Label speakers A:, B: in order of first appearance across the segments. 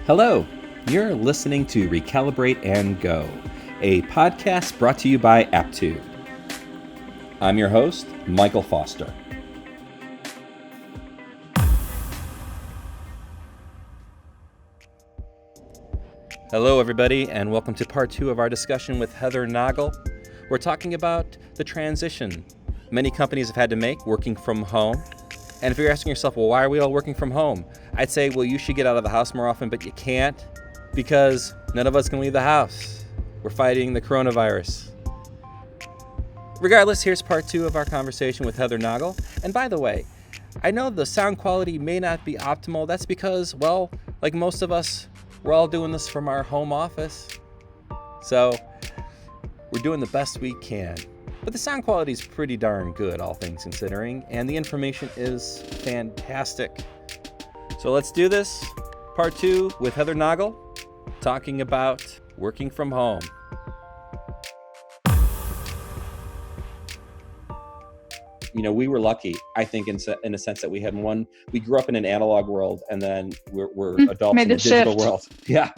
A: Hello, you're listening to Recalibrate Go, a podcast brought to you by Aptude. I'm your host, Michael Foster. Hello, everybody, and welcome to part 2 of our discussion with Heather Noggle. We're talking about the transition many companies have had to make working from home. And if you're asking yourself, well, why are we all working from home? I'd say, well, you should get out of the house more often, but you can't because none of us can leave the house. We're fighting the coronavirus. Regardless, here's part 2 of our conversation with Heather Noggle. And by the way, I know the sound quality may not be optimal. That's because, well, like most of us, we're all doing this from our home office. So we're doing the best we can. But the sound quality is pretty darn good, all things considering, and the information is fantastic. So let's do this. Part 2 with Heather Noggle, talking about working from home. You know, we were lucky, I think, in a sense that we grew up in an analog world, and then we're adults in the digital world. Yeah.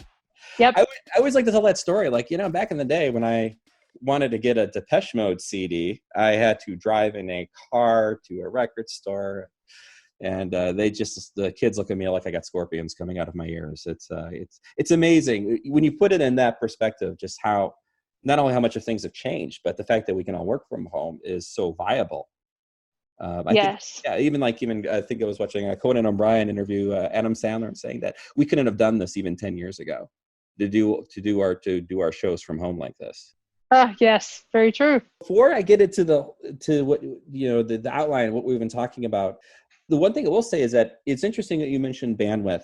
B: Yep.
A: I always like to tell that story. Like, you know, back in the day when I wanted to get a Depeche Mode CD, I had to drive in a car to a record store, and the kids look at me like I got scorpions coming out of my ears. It's amazing when you put it in that perspective, just how not only how much of things have changed, but the fact that we can all work from home is so viable.
B: Yes.
A: I think I was watching a Conan O'Brien interview Adam Sandler and saying that we couldn't have done this even 10 years ago to do our shows from home like this.
B: Yes, very true.
A: Before I get into what, you know, the outline of what we've been talking about, the one thing I will say is that it's interesting that you mentioned bandwidth,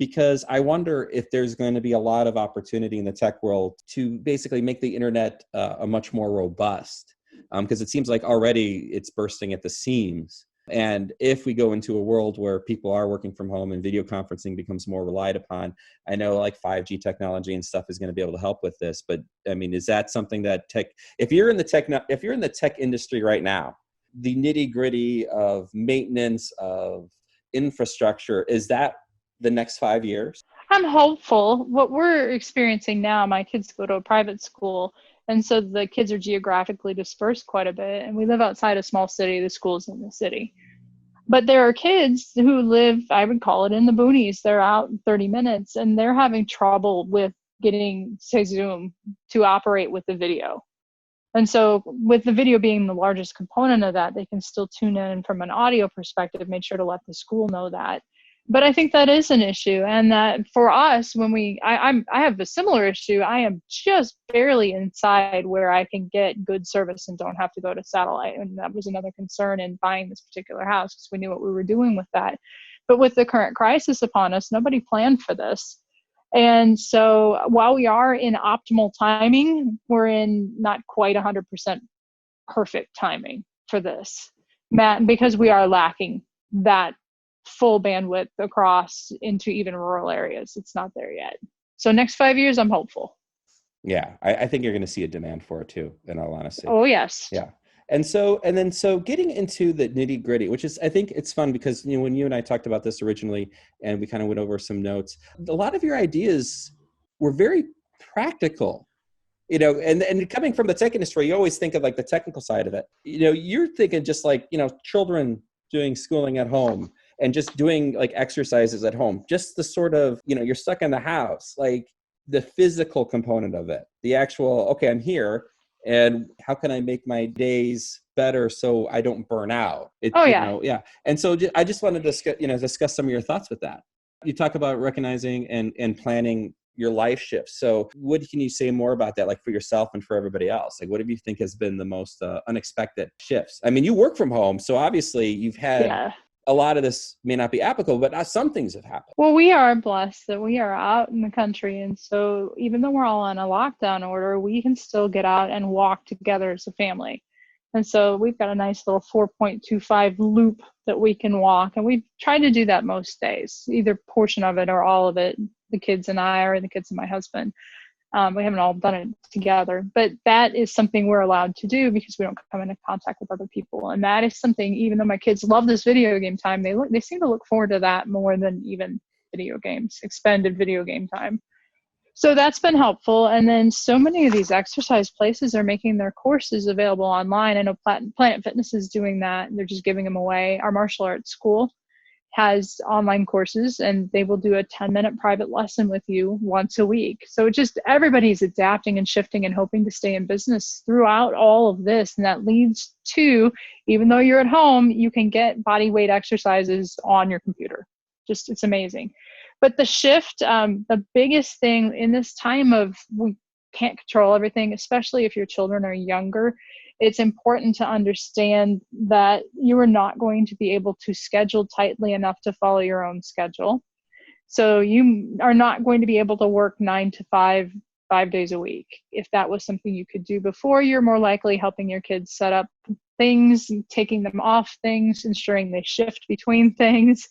A: because I wonder if there's going to be a lot of opportunity in the tech world to basically make the internet a much more robust, because it seems like already it's bursting at the seams. And if we go into a world where people are working from home and video conferencing becomes more relied upon, I know like 5G technology and stuff is going to be able to help with this. But I mean, is that something that if you're in the tech industry right now, the nitty gritty of maintenance of infrastructure, is that the next 5 years?
B: I'm hopeful. What we're experiencing now, my kids go to a private school, and so the kids are geographically dispersed quite a bit, and we live outside a small city. The school's in the city. But there are kids who live, I would call it, in the boonies. They're out in 30 minutes, and they're having trouble with getting, say, Zoom to operate with the video. And so with the video being the largest component of that, they can still tune in from an audio perspective, make sure to let the school know that. But I think that is an issue, and that for us, when I have a similar issue. I am just barely inside where I can get good service and don't have to go to satellite, and that was another concern in buying this particular house, because we knew what we were doing with that. But with the current crisis upon us, nobody planned for this, and so while we are in optimal timing, we're in not quite 100% perfect timing for this, because we are lacking that full bandwidth across into even rural areas. It's not there yet. So next 5 years, I'm hopeful.
A: Yeah, I think you're going to see a demand for it too, in all honesty.
B: Oh, yes.
A: Yeah. And so getting into the nitty gritty, which is, I think it's fun because, you know, when you and I talked about this originally and we kind of went over some notes, a lot of your ideas were very practical, you know, and coming from the tech industry, you always think of like the technical side of it. You know, you're thinking just like, you know, children doing schooling at home and just doing like exercises at home, just the sort of, you know, you're stuck in the house, like the physical component of it, the actual, okay, I'm here. And how can I make my days better so I don't burn out? Yeah. And so I just wanted to discuss some of your thoughts with that. You talk about recognizing and planning your life shifts. So what can you say more about that, like for yourself and for everybody else? Like, what do you think has been the most unexpected shifts? I mean, you work from home, so obviously you've had a lot of this may not be applicable, but some things have happened.
B: Well, we are blessed that we are out in the country. And so even though we're all on a lockdown order, we can still get out and walk together as a family. And so we've got a nice little 4.25 loop that we can walk. And we've tried to do that most days, either portion of it or all of it, the kids and I, or the kids and my husband. We haven't all done it together, but that is something we're allowed to do because we don't come into contact with other people. And that is something, even though my kids love this video game time, they seem to look forward to that more than even video games, expended video game time. So that's been helpful. And then so many of these exercise places are making their courses available online. I know Planet Fitness is doing that. They're just giving them away. Our martial arts school has online courses, and they will do a 10-minute private lesson with you once a week. So just everybody's adapting and shifting and hoping to stay in business throughout all of this. And that leads to, even though you're at home, you can get body weight exercises on your computer. Just, it's amazing. But the shift, the biggest thing in this time of we can't control everything, especially if your children are younger, it's important to understand that you are not going to be able to schedule tightly enough to follow your own schedule. So you are not going to be able to work 9 to 5, 5 days a week. If that was something you could do before, you're more likely helping your kids set up things, taking them off things, ensuring they shift between things.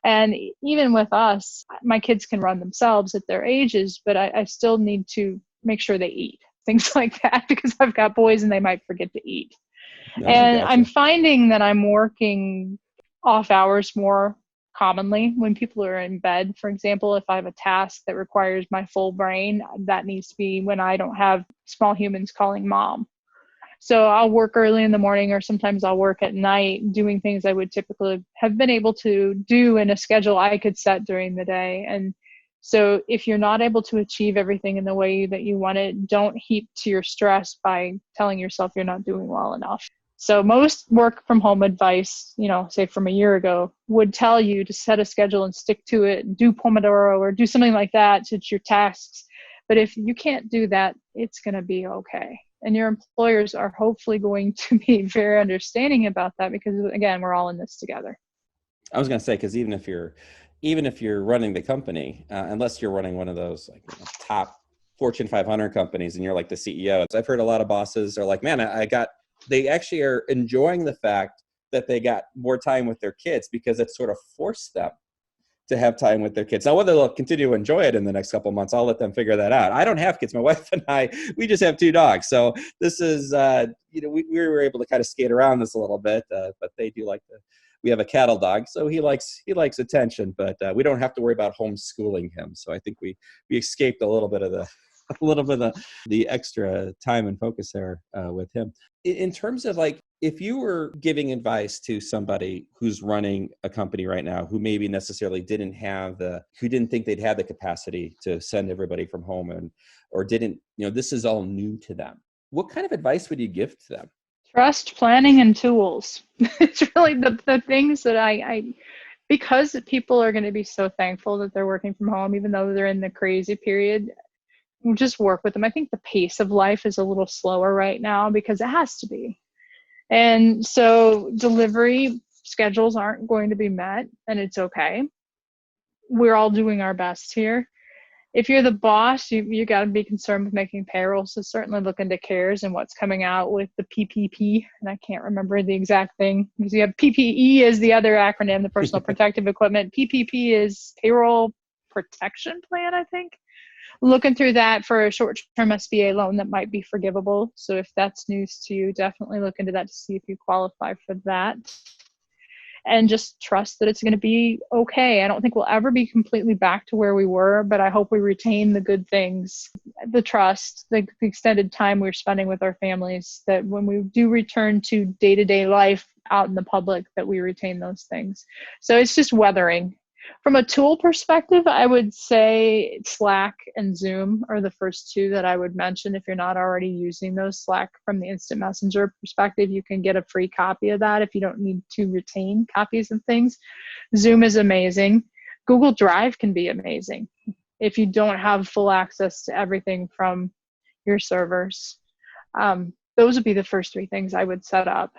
B: And even with us, my kids can run themselves at their ages, but I still need to make sure they eat, things like that, because I've got boys and they might forget to eat.
A: No,
B: And
A: gotcha.
B: I'm finding that I'm working off hours more commonly when people are in bed. For example, if I have a task that requires my full brain, that needs to be when I don't have small humans calling mom. So I'll work early in the morning, or sometimes I'll work at night doing things I would typically have been able to do in a schedule I could set during the day. And so if you're not able to achieve everything in the way that you want it, don't heap to your stress by telling yourself you're not doing well enough. So most work from home advice, say from a year ago, would tell you to set a schedule and stick to it, do Pomodoro or do something like that to your tasks. But if you can't do that, it's going to be okay. And your employers are hopefully going to be very understanding about that, because again, we're all in this together.
A: I was going to say, because even if you're running the company, unless you're running one of those top Fortune 500 companies and you're like the CEO, I've heard a lot of bosses are like, man, they actually are enjoying the fact that they got more time with their kids, because it sort of forced them to have time with their kids. Now, whether they'll continue to enjoy it in the next couple of months, I'll let them figure that out. I don't have kids. My wife and I, we just have 2 dogs. So this is, we were able to kind of skate around this a little bit, but they do we have a cattle dog, so he likes attention, but we don't have to worry about homeschooling him. So I think we escaped a little bit of the extra time and focus there with him. In terms of if you were giving advice to somebody who's running a company right now who maybe necessarily didn't think they'd have the capacity to send everybody from home or didn't, this is all new to them, what kind of advice would you give to them?
B: Trust, planning, and tools. It's really the things that because people are going to be so thankful that they're working from home, even though they're in the crazy period, just work with them. I think the pace of life is a little slower right now because it has to be. And so delivery schedules aren't going to be met, and it's okay. We're all doing our best here. If you're the boss, you got to be concerned with making payroll. So certainly look into CARES and what's coming out with the PPP. And I can't remember the exact thing, because you have PPE as the other acronym, the personal protective equipment. PPP is payroll protection plan, I think. Looking through that for a short-term SBA loan that might be forgivable. So if that's news to you, definitely look into that to see if you qualify for that. And just trust that it's going to be okay. I don't think we'll ever be completely back to where we were, but I hope we retain the good things, the trust, the extended time we're spending with our families, that when we do return to day-to-day life out in the public, that we retain those things. So it's just weathering. From a tool perspective, I would say Slack and Zoom are the first 2 that I would mention. If you're not already using those, Slack from the instant messenger perspective, you can get a free copy of that if you don't need to retain copies of things. Zoom is amazing. Google Drive can be amazing if you don't have full access to everything from your servers. Those would be the first 3 things I would set up.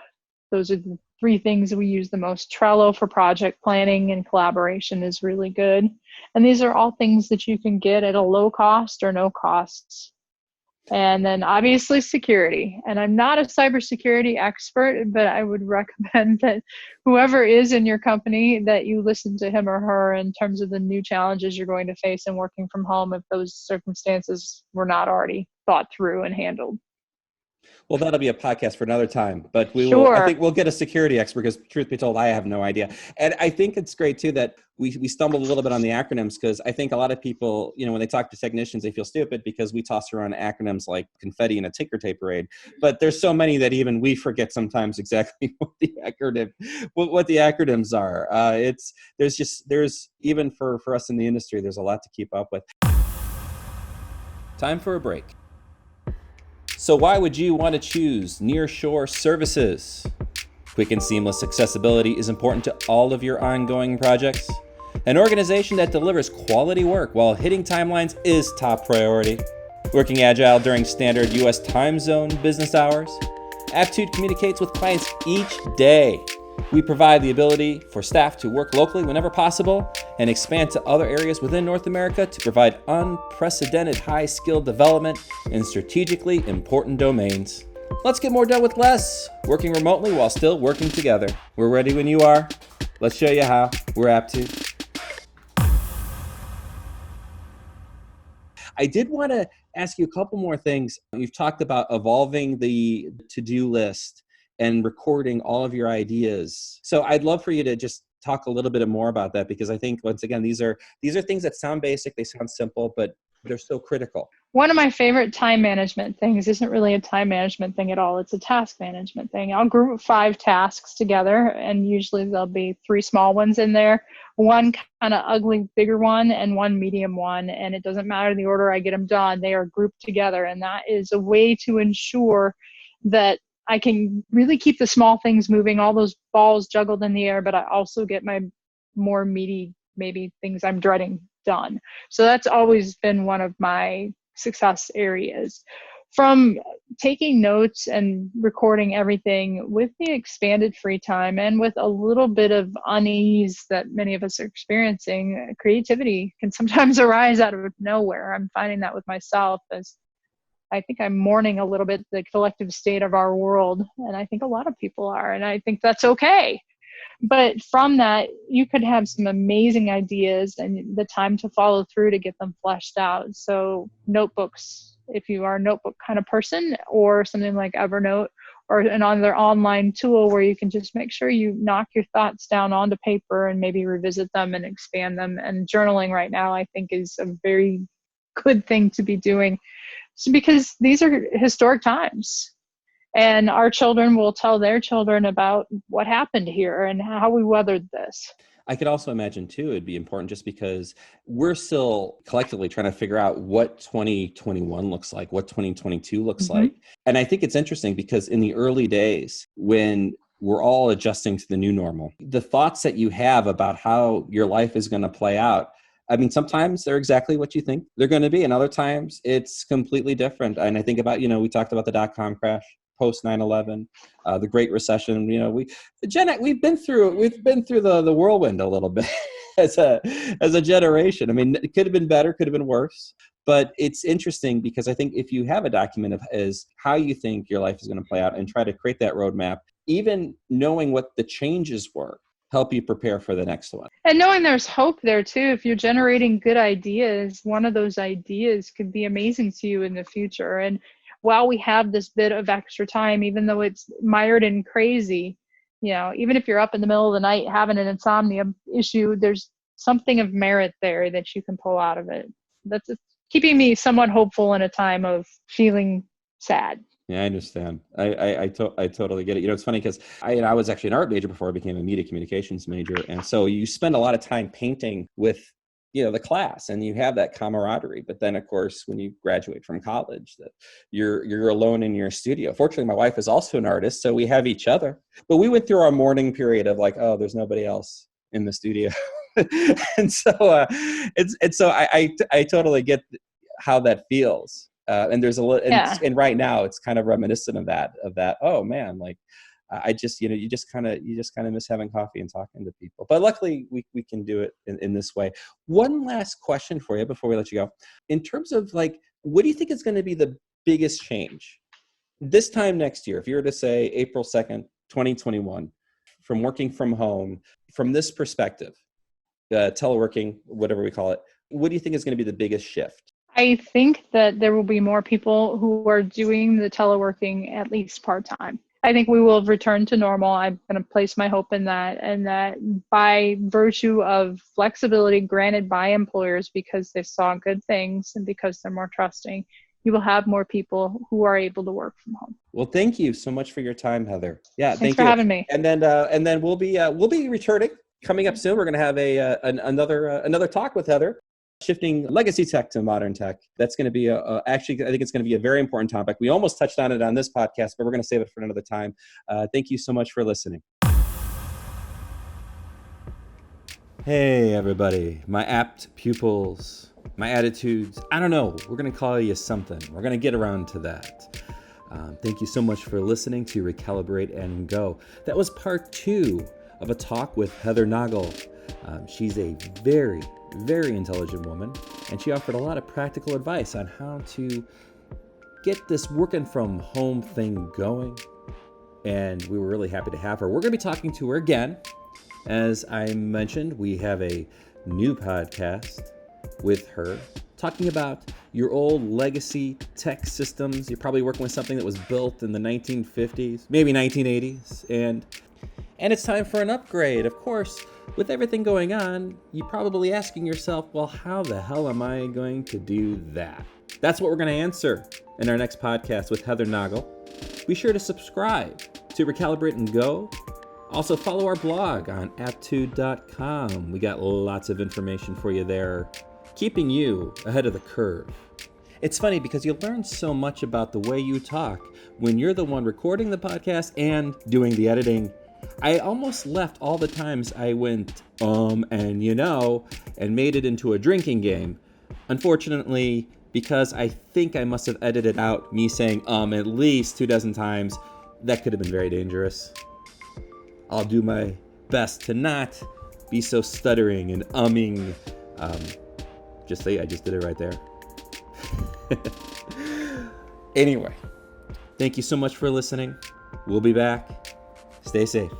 B: Those are the 3 things we use the most. Trello for project planning and collaboration is really good. And these are all things that you can get at a low cost or no costs. And then obviously security. And I'm not a cybersecurity expert, but I would recommend that whoever is in your company, that you listen to him or her in terms of the new challenges you're going to face in working from home if those circumstances were not already thought through and handled.
A: Well, that'll be a podcast for another time, but I
B: Sure.
A: think we'll get a security expert because truth be told, I have no idea. And I think it's great too that we stumbled a little bit on the acronyms because I think a lot of people, when they talk to technicians, they feel stupid because we toss around acronyms like confetti in a ticker tape parade. But there's so many that even we forget sometimes exactly what the acronyms are. There's even for us in the industry, there's a lot to keep up with. Time for a break. So why would you want to choose nearshore services? Quick and seamless accessibility is important to all of your ongoing projects. An organization that delivers quality work while hitting timelines is top priority. Working agile during standard US time zone business hours, Aptude communicates with clients each day. We provide the ability for staff to work locally whenever possible and expand to other areas within North America to provide unprecedented high-skill development in strategically important domains. Let's get more done with less, working remotely while still working together. We're ready when you are. Let's show you how. We're Aptude. I did want to ask you a couple more things. You've talked about evolving the to-do list and recording all of your ideas. So I'd love for you to just talk a little bit more about that, because I think, once again, these are things that sound basic, they sound simple, but they're so critical.
B: One of my favorite time management things isn't really a time management thing at all. It's a task management thing. I'll group 5 tasks together, and usually there'll be 3 small ones in there, one kind of ugly bigger one and one medium one, and it doesn't matter the order I get them done. They are grouped together, and that is a way to ensure that I can really keep the small things moving, all those balls juggled in the air, but I also get my more meaty, maybe things I'm dreading done. So that's always been one of my success areas. From taking notes and recording everything with the expanded free time and with a little bit of unease that many of us are experiencing, creativity can sometimes arise out of nowhere. I'm finding that with myself, as I think I'm mourning a little bit the collective state of our world, and I think a lot of people are, and I think that's okay. But from that, you could have some amazing ideas and the time to follow through to get them fleshed out. So notebooks, if you are a notebook kind of person, or something like Evernote, or another online tool where you can just make sure you knock your thoughts down onto paper and maybe revisit them and expand them. And journaling right now, I think, is a very good thing to be doing, because these are historic times. And our children will tell their children about what happened here and how we weathered this.
A: I could also imagine, too, it'd be important just because we're still collectively trying to figure out what 2021 looks like, what 2022 looks like. And I think it's interesting because in the early days, when we're all adjusting to the new normal, the thoughts that you have about how your life is going to play out, I mean, sometimes they're exactly what you think they're going to be, and other times it's completely different. And I think about, we talked about the dot-com crash, post 9/11, the Great Recession. We've been through the whirlwind a little bit as a generation. I mean, it could have been better, could have been worse, but it's interesting because I think if you have a document of as how you think your life is going to play out and try to create that roadmap, even knowing what the changes were, help you prepare for the next one.
B: And knowing there's hope there too. If you're generating good ideas, one of those ideas could be amazing to you in the future. And while we have this bit of extra time, even though it's mired in crazy, even if you're up in the middle of the night having an insomnia issue, there's something of merit there that you can pull out of it. That's keeping me somewhat hopeful in a time of feeling sad.
A: Yeah, I understand. I totally get it. It's funny because I was actually an art major before I became a media communications major. And so you spend a lot of time painting with, the class, and you have that camaraderie. But then, of course, when you graduate from college, that you're alone in your studio. Fortunately, my wife is also an artist, so we have each other. But we went through our mourning period of like, oh, there's nobody else in the studio. And so I totally get how that feels. And there's a little, and right now it's kind of reminiscent of that. Oh man, like I just, you just kind of miss having coffee and talking to people. But luckily we can do it in this way. One last question for you before we let you go. In terms of like, what do you think is going to be the biggest change this time next year? If you were to say April 2nd, 2021, from working from home, from this perspective, teleworking, whatever we call it, what do you think is going to be the biggest shift?
B: I think that there will be more people who are doing the teleworking at least part-time. I think we will return to normal. I'm going to place my hope in that, and that by virtue of flexibility granted by employers because they saw good things and because they're more trusting, you will have more people who are able to work from home.
A: Well, thank you so much for your time, Heather. Yeah,
B: Thanks
A: thank
B: for
A: you.
B: having me.
A: And then we'll be returning coming up soon. We're going to have another talk with Heather, shifting legacy tech to modern tech. That's going to be actually, I think it's going to be a very important topic. We almost touched on it on this podcast, but we're going to save it for another time. Thank you so much for listening. Hey, everybody, my apt pupils, my attitudes. I don't know. We're going to call you something. We're going to get around to that. Thank you so much for listening to Recalibrate and Go. That was part 2 of a talk with Heather Noggle. She's a very, very intelligent woman, and she offered a lot of practical advice on how to get this working from home thing going. And we were really happy to have her. We're going to be talking to her again. As I mentioned, we have a new podcast with her talking about your old legacy tech systems. You're probably working with something that was built in the 1950s, maybe 1980s, and it's time for an upgrade. Of course, with everything going on, you're probably asking yourself, well, how the hell am I going to do that? That's what we're going to answer in our next podcast with Heather Noggle. Be sure to subscribe to Recalibrate and Go. Also, follow our blog on aptude.com. We got lots of information for you there, keeping you ahead of the curve. It's funny because you learn so much about the way you talk when you're the one recording the podcast and doing the editing. I almost left all the times I went, and and made it into a drinking game. Unfortunately, because I think I must have edited out me saying at least 24 times, that could have been very dangerous. I'll do my best to not be so stuttering and umming. Just say I just did it right there. Anyway, thank you so much for listening. We'll be back. Stay safe.